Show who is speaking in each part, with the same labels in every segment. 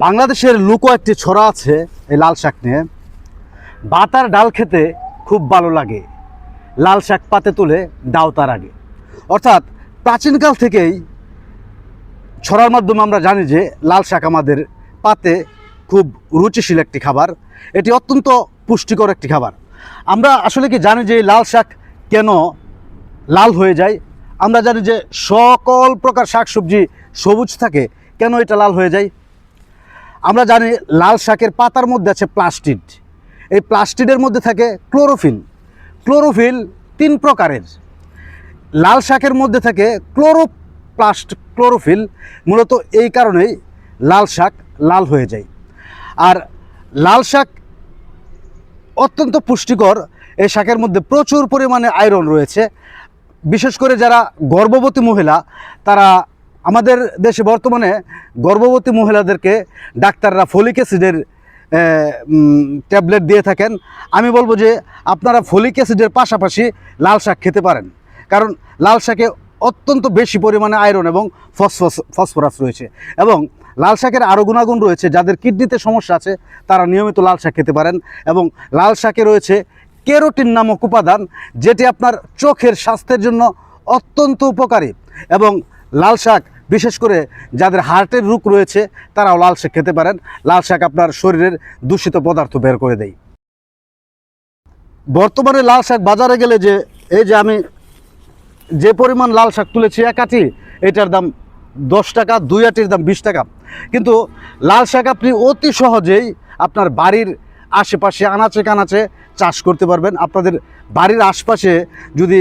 Speaker 1: বাংলাদেশের লুকো একটি ছড়া আছে এই লাল শাক নিয়ে। বাতার ডাল খেতে খুব ভালো লাগে, লাল শাক পাতে তুলে দাও তার আগে। অর্থাৎ প্রাচীনকাল থেকেই ছড়ার মাধ্যমে আমরা জানি যে লাল শাক আমাদের পাতে খুব রুচিশীল একটি খাবার, এটি অত্যন্ত পুষ্টিকর একটি খাবার। আমরা আসলে কি জানি যে লাল শাক কেন লাল হয়ে যায়? আমরা জানি যে সকল প্রকার শাকসবজি সবুজ থাকে, কেন এটা লাল হয়ে যায়? আমরা জানি লাল শাকের পাতার মধ্যে আছে প্লাস্টিড, এই প্লাস্টিডের মধ্যে থাকে ক্লোরোফিল। ক্লোরোফিল 3 প্রকারের। লাল শাকের মধ্যে থাকে ক্লোরোফিল, মূলত এই কারণেই লাল শাক লাল হয়ে যায়। আর লাল শাক অত্যন্ত পুষ্টিকর, এই শাকের মধ্যে প্রচুর পরিমাণে আয়রন রয়েছে। বিশেষ করে যারা গর্ভবতী মহিলা, তারা আমাদের দেশে বর্তমানে গর্ভবতী মহিলাদেরকে ডাক্তাররা ফলিক অ্যাসিডের ট্যাবলেট দিয়ে থাকেন। আমি বলবো যে আপনারা ফলিক অ্যাসিডের পাশাপাশি লাল শাক খেতে পারেন, কারণ লাল শাকে অত্যন্ত বেশি পরিমাণে আয়রন এবং ফসফরাস রয়েছে। এবং লাল শাকের আরও গুণাগুণ রয়েছে, যাদের কিডনিতে সমস্যা আছে তারা নিয়মিত লাল শাক খেতে পারেন। এবং লাল শাকে রয়েছে ক্যারোটিন নামক উপাদান, যেটি আপনার চোখের স্বাস্থ্যের জন্য অত্যন্ত উপকারী। এবং লাল শাক বিশেষ করে যাদের হার্টের রোগ রয়েছে তারাও লাল শাক খেতে পারেন। লাল শাক আপনার শরীরের দূষিত পদার্থ বের করে দেয়। বর্তমানে লাল শাক বাজারে গেলে যে এই যে আমি যে পরিমাণ লাল শাক তুলেছি, এক আঁটি এটার দাম 10 টাকা, 2 আঁটির দাম 20 টাকা। কিন্তু লাল শাক আপনি অতি সহজেই আপনার বাড়ির আশেপাশে আনাচে কানাচে চাষ করতে পারবেন। আপনাদের বাড়ির আশপাশে যদি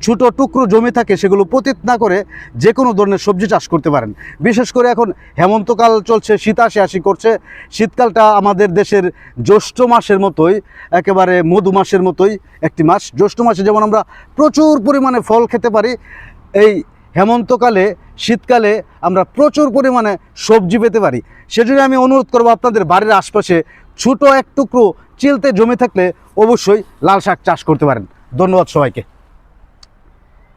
Speaker 1: ছোটো টুকরো জমি থাকে, সেগুলো পতিত না করে যে কোনো ধরনের সবজি চাষ করতে পারেন। বিশেষ করে এখন হেমন্তকাল চলছে, শীত আসি করছে। শীতকালটা আমাদের দেশের জ্যৈষ্ঠ মাসের মতোই, একেবারে মধু মাসের মতোই একটি মাস। জ্যৈষ্ঠ মাসে যেমন আমরা প্রচুর পরিমাণে ফল খেতে পারি, এই হেমন্তকালে শীতকালে আমরা প্রচুর পরিমাণে সবজি পেতে পারি। সেজন্য আমি অনুরোধ করবো, আপনাদের বাড়ির আশপাশে ছোটো এক টুকরো চিলতে জমি থাকলে অবশ্যই লাল শাক চাষ করতে পারেন। ধন্যবাদ সবাইকে।